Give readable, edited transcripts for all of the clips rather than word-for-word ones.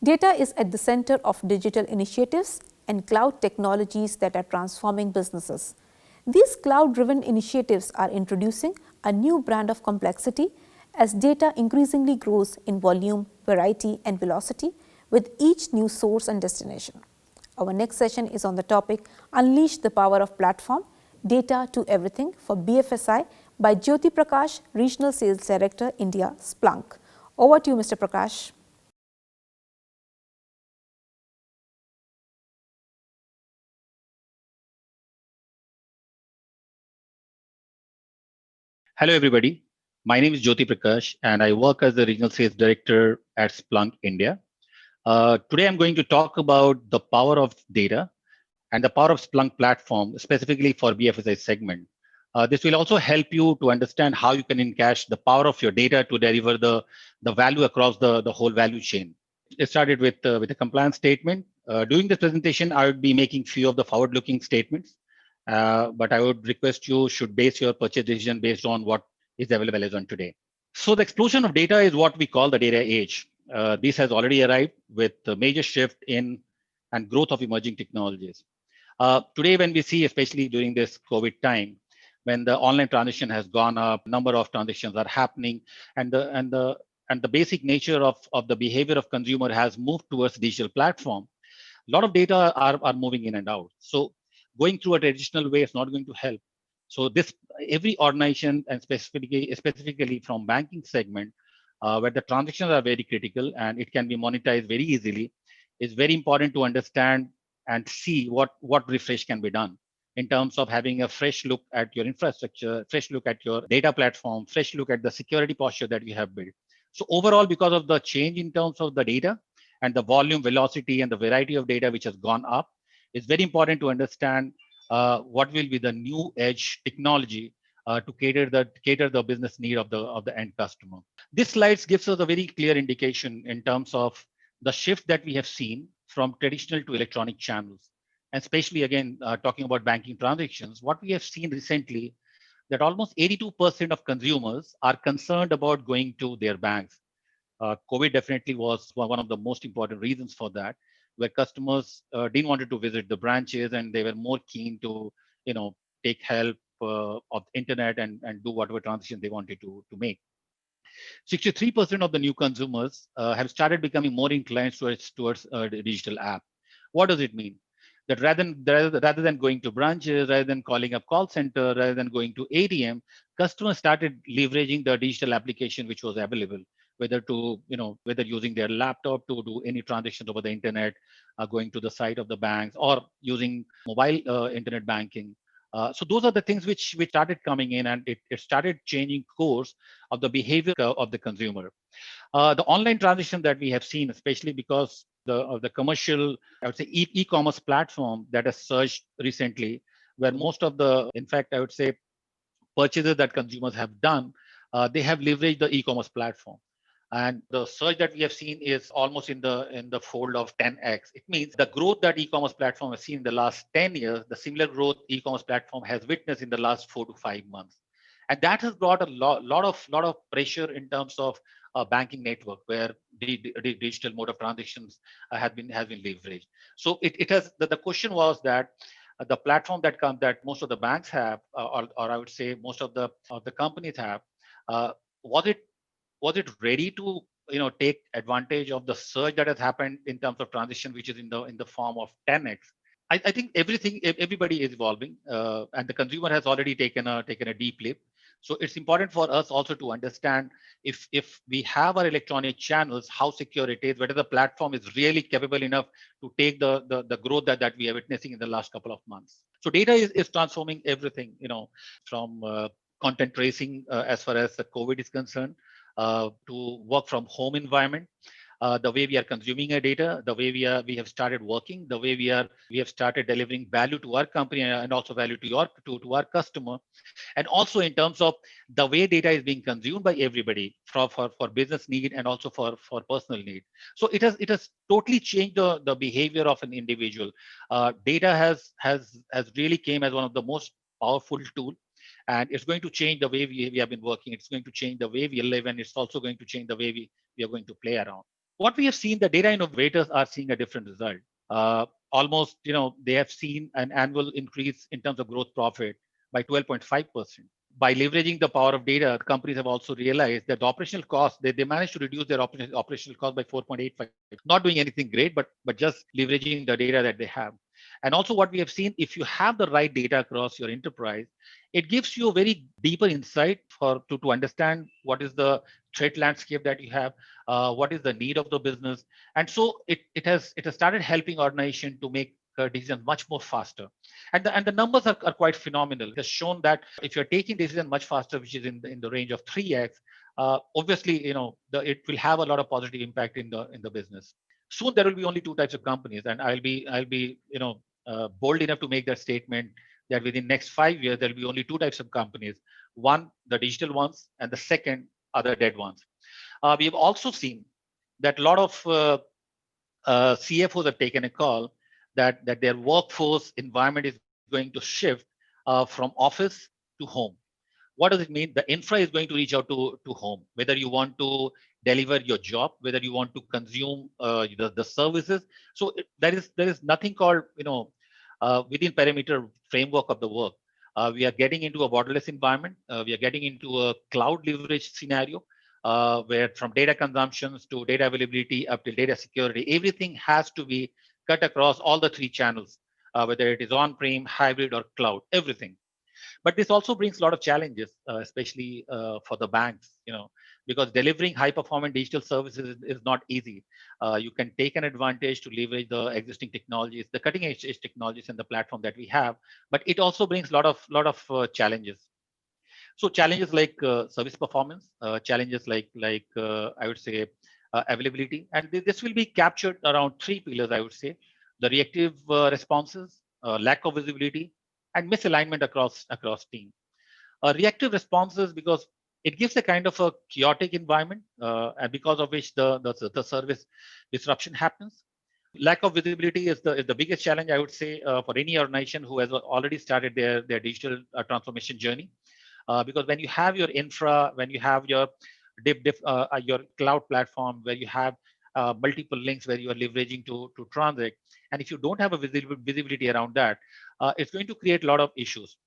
Data is at the center of digital initiatives and cloud technologies that are transforming businesses. These cloud-driven initiatives are introducing a new brand of complexity as data increasingly grows in volume, variety, and velocity with each new source and destination. Our next session is on the topic Unleash the Power of Platform, Data to Everything for BFSI by Jyoti Prakash, Regional Sales Director, India, Splunk. Over to you, Mr. Prakash. Hello, everybody. My name is Jyoti Prakash, and I work as the Regional Sales Director at Splunk India. Today, I'm going to talk about the power of data and the power of Splunk platform, specifically for BFSI segment. This will also help you to understand how you can encash the power of your data to deliver the value across the whole value chain. It started with a compliance statement. During this presentation, I would be making few of the forward-looking statements, but I would request you should base your purchase decision based on what is available as on today. So the explosion of data is what we call the data age. This has already arrived with a major shift in and growth of emerging technologies. Today, when we see, especially during this COVID time, when the online transition has gone up, number of transactions are happening, and the basic nature of the behavior of consumer has moved towards digital platform, a lot of data are moving in and out. So going through a traditional way is not going to help. So this every organization, and specifically from banking segment, where the transactions are very critical and it can be monetized very easily, is very important to understand and see what refresh can be done in terms of having a fresh look at your infrastructure, fresh look at your data platform, fresh look at the security posture that you have built. So overall, because of the change in terms of the data and the volume, velocity, and the variety of data which has gone up, it's very important to understand what will be the new edge technology to cater the business need of the end customer. This slides gives us a very clear indication in terms of the shift that we have seen from traditional to electronic channels, and especially again talking about banking transactions. What we have seen recently that almost 82% of consumers are concerned about going to their banks. COVID definitely was one of the most important reasons for that, where customers didn't want to visit the branches and they were more keen to, take help of the internet and do whatever transition they wanted to make. 63% of the new consumers have started becoming more inclined towards the digital app. What does it mean? That rather than going to branches, rather than calling up call center, rather than going to ATM, customers started leveraging the digital application which was available, whether using their laptop to do any transactions over the internet, going to the site of the banks, or using mobile internet banking. So those are the things which started coming in, and it started changing course of the behavior of the consumer. The online transition that we have seen, especially because of the commercial, I would say, e-commerce platform that has surged recently, where most of the, in fact, I would say, purchases that consumers have done, they have leveraged the e-commerce platform. And the surge that we have seen is almost in the fold of 10x. It means the growth that e-commerce platform has seen in the last 10 years, the similar growth e-commerce platform has witnessed in the last 4 to 5 months. And that has brought a lot of pressure in terms of banking network, where the digital mode of transactions has been leveraged. So it has the question was that the platform that most of the banks have, or I would say most of the companies have, uh, was it ready to take advantage of the surge that has happened in terms of transition, which is in the form of 10x? I think everybody is evolving, and the consumer has already taken a deep leap. So it's important for us also to understand if we have our electronic channels, how secure it is, whether the platform is really capable enough to take the growth that we are witnessing in the last couple of months. So data is transforming everything, from content tracing as far as the COVID is concerned, to work from home environment, the way we are consuming our data, the way we have started working, the way we have started delivering value to our company and also value to our customer, and also in terms of the way data is being consumed by everybody for business need and also for personal need. So it has totally changed the behavior of an individual. Data has really came as one of the most powerful tool, and it's going to change the way we have been working. It's going to change the way we live, and it's also going to change the way we are going to play around. What we have seen, the data innovators are seeing a different result. Almost, they have seen an annual increase in terms of gross profit by 12.5%. By leveraging the power of data, companies have also realized that the operational cost, they managed to reduce their operational cost by 4.85. Not doing anything great, but just leveraging the data that they have. And also what we have seen, if you have the right data across your enterprise, it gives you a very deeper insight to understand what is the threat landscape that you have, what is the need of the business. And so it has started helping organization to make decisions much more faster. And the numbers are quite phenomenal. It has shown that if you're taking decisions much faster, which is in the range of 3x, obviously, it will have a lot of positive impact in the business. Soon there will be only two types of companies, and I'll be bold enough to make that statement that within next 5 years there will be only two types of companies. One, the digital ones, and the second are the dead ones. We have also seen that a lot of CFOs have taken a call that their workforce environment is going to shift from office to home. What does it mean? The infra is going to reach out to home, whether you want to deliver your job, whether you want to consume the services. So there is nothing called within perimeter framework of the work. We are getting into a borderless environment. We are getting into a cloud leverage scenario, where from data consumptions to data availability up to data security, everything has to be cut across all the three channels, whether it is on-prem, hybrid, or cloud, everything. But this also brings a lot of challenges, especially for the banks, because delivering high performance digital services is not easy. You can take an advantage to leverage the existing technologies, the cutting edge technologies and the platform that we have, but it also brings a lot of challenges. So challenges like service performance, challenges like I would say availability, and this will be captured around three pillars. I would say the reactive responses, lack of visibility, and misalignment across team. Reactive responses because it gives a kind of a chaotic environment, and because of which the service disruption happens. Lack of visibility is the biggest challenge, I would say, for any organization who has already started their digital transformation journey. Because when you have your infra, when you have your cloud platform, where you have multiple links where you are leveraging to transact, and if you don't have a visibility around that, it's going to create a lot of issues.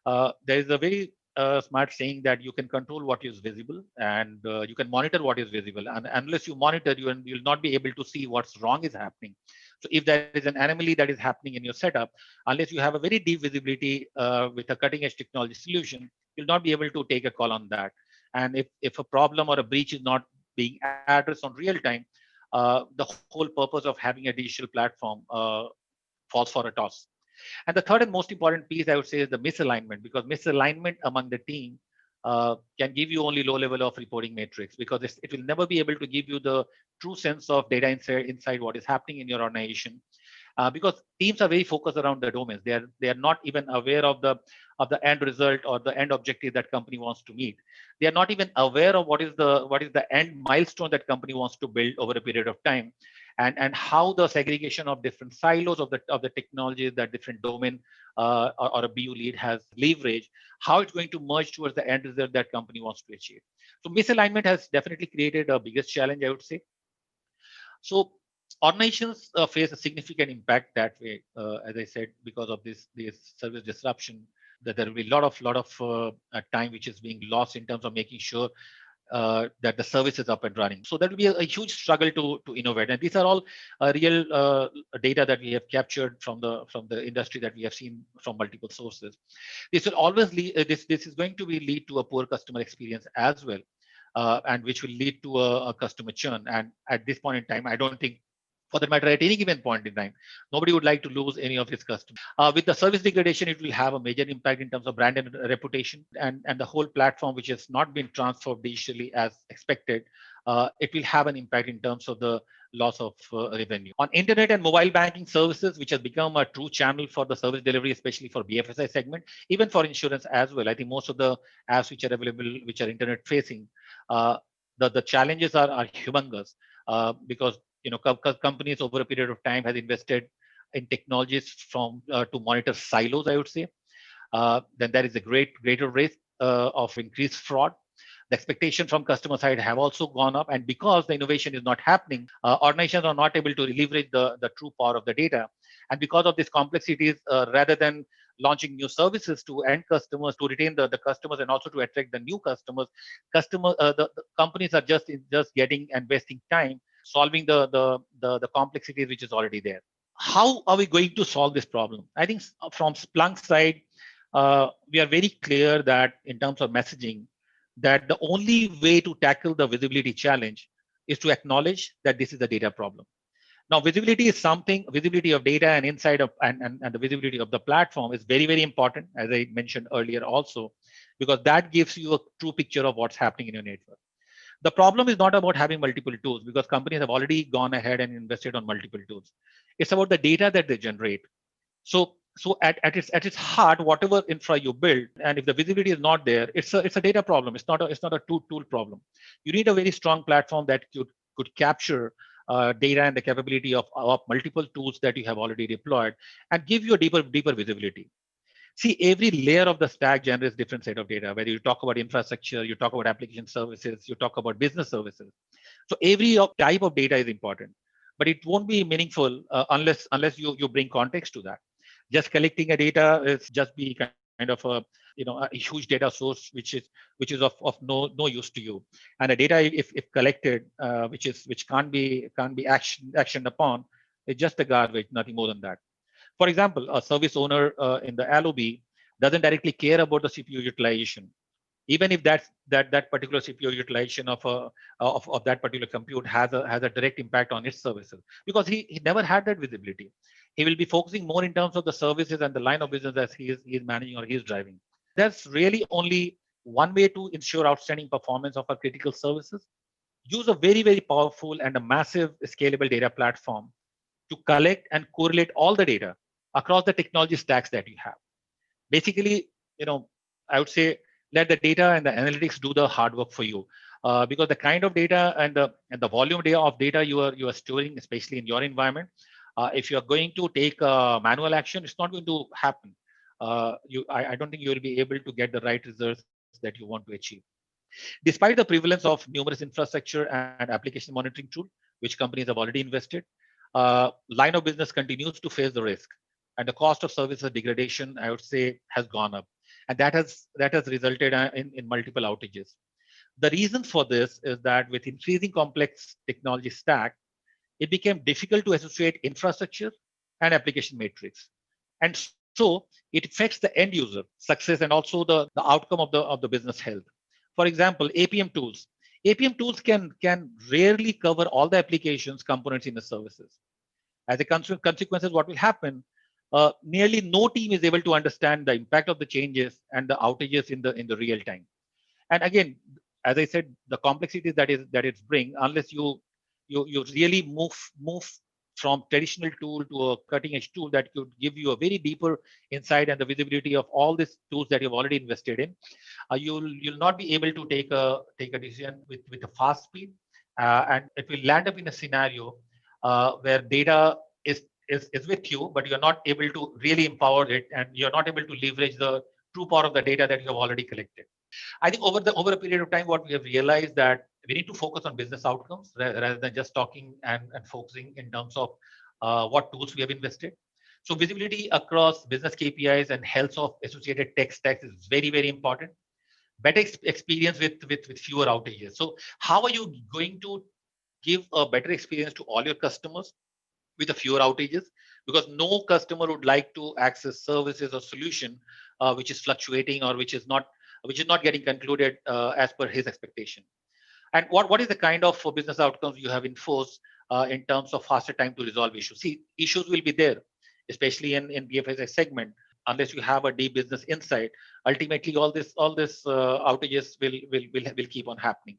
There is a very smart saying that you can control what is visible, and you can monitor what is visible. And unless you monitor, you'll not be able to see what's wrong is happening. So if there is an anomaly that is happening in your setup, unless you have a very deep visibility with a cutting edge technology solution, you'll not be able to take a call on that. And if a problem or a breach is not being addressed on real time, the whole purpose of having a digital platform falls for a toss. And the third and most important piece, I would say, is the misalignment, because misalignment among the team can give you only low level of reporting metrics, because it will never be able to give you the true sense of data inside what is happening in your organization. Because teams are very focused around the domains. They are not even aware of the end result or the end objective that company wants to meet. They are not even aware of what is the end milestone that company wants to build over a period of time, and how the segregation of different silos of the technologies that different domain or a BU lead has leveraged, how it's going to merge towards the end result that company wants to achieve. So misalignment has definitely created a biggest challenge, I would say. So organizations face a significant impact that way, as I said, because of this service disruption. That there will be a lot of time which is being lost in terms of making sure that the service is up and running. So there will be a huge struggle to innovate. And these are all real data that we have captured from the industry that we have seen from multiple sources. This will always lead. This is going to lead to a poor customer experience as well, and which will lead to a customer churn. And at this point in time, I don't think, for that matter, at any given point in time, nobody would like to lose any of his customers. With the service degradation, it will have a major impact in terms of brand and reputation, and the whole platform, which has not been transformed digitally as expected, it will have an impact in terms of the loss of revenue. On internet and mobile banking services, which has become a true channel for the service delivery, especially for BFSI segment, even for insurance as well. I think most of the apps which are available, which are internet facing, uh, the challenges are humongous, because companies over a period of time has invested in technologies to monitor silos, I would say. Then there is a greater risk of increased fraud. The expectation from customer side have also gone up. And because the innovation is not happening, organizations are not able to leverage the true power of the data. And because of these complexities, rather than launching new services to end customers to retain the customers and also to attract the new customers, the companies are just getting and wasting time solving the complexities which is already there. How are we going to solve this problem? I think from Splunk side, we are very clear that in terms of messaging, that the only way to tackle the visibility challenge is to acknowledge that this is a data problem. Now, visibility is something, visibility of data and inside of and the visibility of the platform is very, very important, as I mentioned earlier also, because that gives you a true picture of what's happening in your network. The problem is not about having multiple tools, because companies have already gone ahead and invested on multiple tools. It's about the data that they generate. So at its heart, whatever infra you build, and if the visibility is not there, it's a data problem. It's not a tool problem. You need a very strong platform that could capture data and the capability of multiple tools that you have already deployed and give you a deeper visibility. See, every layer of the stack generates different set of data, whether you talk about infrastructure, you talk about application services, you talk about business services. So every type of data is important, but it won't be meaningful unless you bring context to that. Just collecting a data is just be kind of a huge data source which is of no use to you. And the data, if collected, which can't be actioned upon, it's just a garbage, nothing more than that. For example, a service owner in the LOB doesn't directly care about the CPU utilization, even if that particular CPU utilization of that particular compute has a direct impact on its services, because he never had that visibility. He will be focusing more in terms of the services and the line of business that he is managing or he is driving. There's really only one way to ensure outstanding performance of our critical services. Use a very, very powerful and a massive scalable data platform to collect and correlate all the data across the technology stacks that you have. Basically, I would say let the data and the analytics do the hard work for you, because the kind of data and the volume of data you are storing, especially in your environment, if you are going to take manual action, it's not going to happen. I don't think you will be able to get the right results that you want to achieve. Despite the prevalence of numerous infrastructure and application monitoring tools, which companies have already invested, line of business continues to face the risk, and the cost of services degradation, I would say, has gone up, and that has resulted in multiple outages. The reason for this is that with increasing complex technology stack, it became difficult to associate infrastructure and application metrics, and so it affects the end user success and also the outcome of the business health. For example, APM tools. APM tools can rarely cover all the applications components in the services. As a consequences, what will happen? Nearly no team is able to understand the impact of the changes and the outages in the real time. And again, as I said, the complexities that it's bring, unless you really move from traditional tool to a cutting edge tool that could give you a very deeper insight and the visibility of all these tools that you've already invested in, you'll not be able to take a decision with a fast speed, and it will land up in a scenario where data is with you, but you're not able to really empower it, and you're not able to leverage the true power of the data that you have already collected. I think over a period of time, what we have realized that we need to focus on business outcomes rather than just talking and focusing in terms of what tools we have invested. So visibility across business KPIs and health of associated tech stacks is very, very important. Better experience with fewer outages. So how are you going to give a better experience to all your customers with a fewer outages? Because no customer would like to access services or solution which is fluctuating or which is not getting concluded as per his expectation. And what is the kind of business outcomes you have enforced in terms of faster time to resolve issues? See, issues will be there, especially in BFSI segment. Unless you have a deep business insight, ultimately all this outages will keep on happening.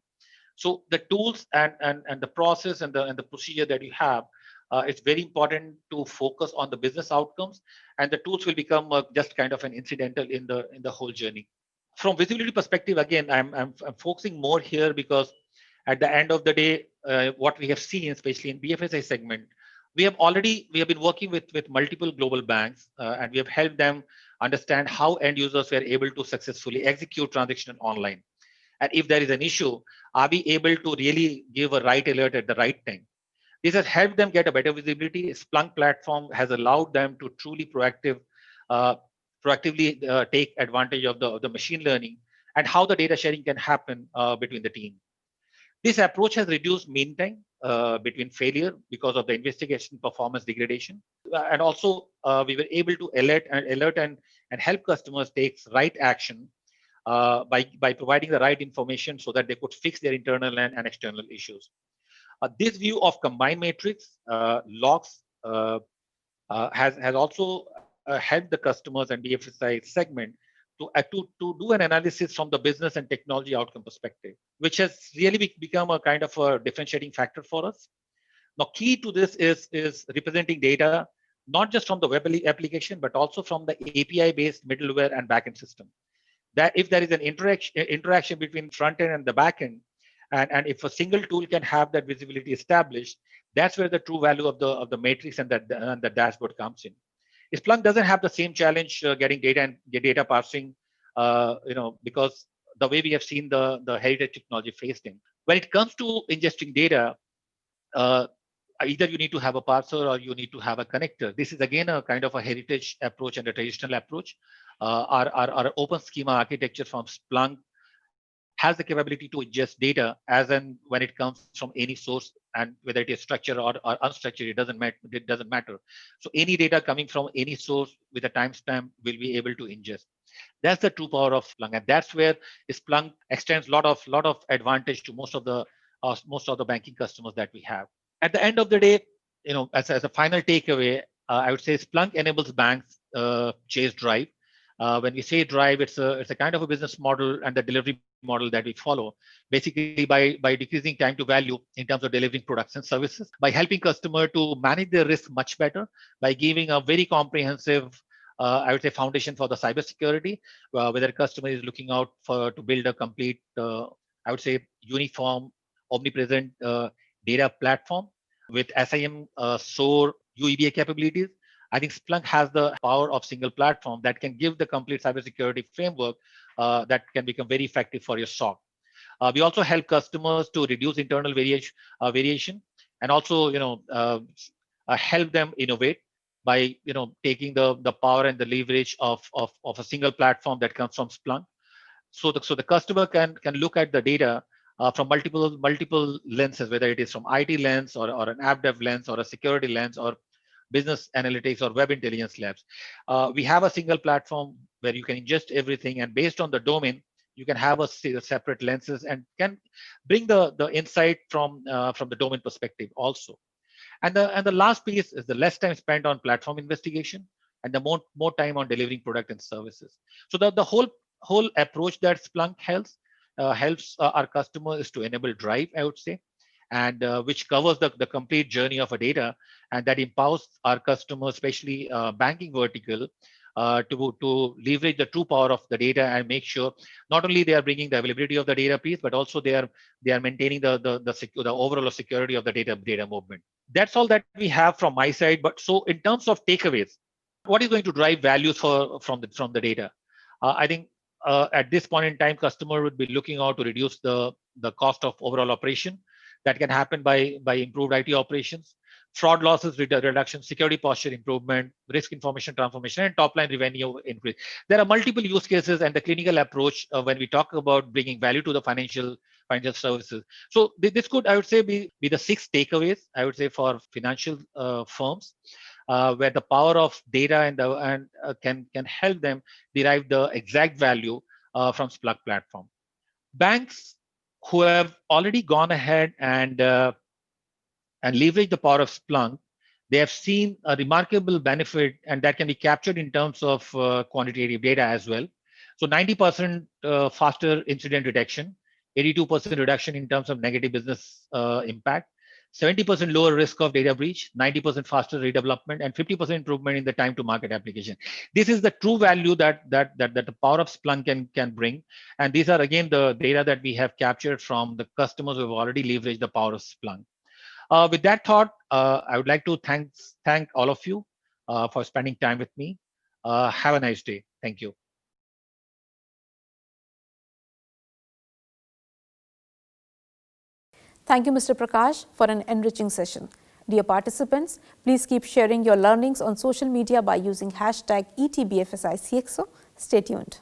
So the tools and the process and the procedure that you have, it's very important to focus on the business outcomes, and the tools will become just kind of an incidental in the whole journey. From visibility perspective, again, I'm focusing more here because at the end of the day, what we have seen, especially in BFSI segment, we have been working with multiple global banks, and we have helped them understand how end users were able to successfully execute transaction online. And if there is an issue, are we able to really give a right alert at the right time? This has helped them get a better visibility. Splunk platform has allowed them to truly uh, proactively take advantage of the machine learning and how the data sharing can happen between the team. This approach has reduced mean time between failure because of the investigation performance degradation. And also, we were able to alert and help customers take right action by providing the right information so that they could fix their internal and external issues. This view of combined matrix logs has also helped the customers and BFSI segment to do an analysis from the business and technology outcome perspective, which has really become a kind of a differentiating factor for us. Now, key to this is representing data not just from the web application, but also from the API-based middleware and backend system. That if there is an interaction between front end and the back end, and if a single tool can have that visibility established, that's where the true value of the matrix and the dashboard comes in. Splunk doesn't have the same challenge getting data and data parsing, because the way we have seen the heritage technology faced in. When it comes to ingesting data, uh, either you need to have a parser or you need to have a connector. This is again a kind of a heritage approach and a traditional approach. Our open schema architecture from Splunk has the capability to ingest data as and when it comes from any source, and whether it is structured or unstructured, it doesn't matter. So any data coming from any source with a timestamp will be able to ingest. That's the true power of Splunk, and that's where Splunk extends lot of advantage to most of the banking customers that we have. At the end of the day, as a final takeaway, I would say Splunk enables banks chase drive. When we say drive, it's a kind of a business model and the delivery model that we follow, basically by decreasing time to value in terms of delivering products and services, by helping customer to manage their risk much better, by giving a very comprehensive I would say foundation for the cybersecurity, whether a customer is looking out to build a complete, I would say, uniform, omnipresent data platform with SIM, SOAR, UEBA capabilities. I think Splunk has the power of single platform that can give the complete cybersecurity framework that can become very effective for your SOC. We also help customers to reduce internal variation, and also help them innovate by taking the power and the leverage of a single platform that comes from Splunk. So the customer can look at the data from multiple lenses, whether it is from IT lens or an app dev lens or a security lens or business analytics or web intelligence labs. We have a single platform where you can ingest everything, and based on the domain, you can have a separate lenses and can bring the insight from the domain perspective also. And the last piece is the less time spent on platform investigation and the more time on delivering product and services. So the whole approach that Splunk helps our customers to enable drive, I would say, and which covers the complete journey of a data, and that empowers our customers, especially banking vertical, to leverage the true power of the data and make sure not only they are bringing the availability of the data piece, but also they are maintaining the overall security of the data movement. That's all that we have from my side. But so in terms of takeaways, what is going to drive values from the data? I think at this point in time, customer would be looking out to reduce the cost of overall operation. That can happen by improved IT operations, fraud losses reduction, security posture improvement, risk information transformation, and top line revenue increase. There are multiple use cases and the clinical approach when we talk about bringing value to the financial services. So this could, I would say, be the 6 takeaways, I would say, for financial firms, where the power of data and can help them derive the exact value from Splunk platform. Banks who have already gone ahead and leverage the power of Splunk, they have seen a remarkable benefit, and that can be captured in terms of quantitative data as well. So 90% faster incident detection, 82% reduction in terms of negative business impact, 70% lower risk of data breach, 90% faster redevelopment, and 50% improvement in the time to market application. This is the true value that the power of Splunk can bring. And these are again the data that we have captured from the customers who have already leveraged the power of Splunk. With that thought, I would like to thank all of you for spending time with me. Have a nice day. Thank you. Thank you, Mr. Prakash, for an enriching session. Dear participants, please keep sharing your learnings on social media by using hashtag ETBFSICXO. Stay tuned.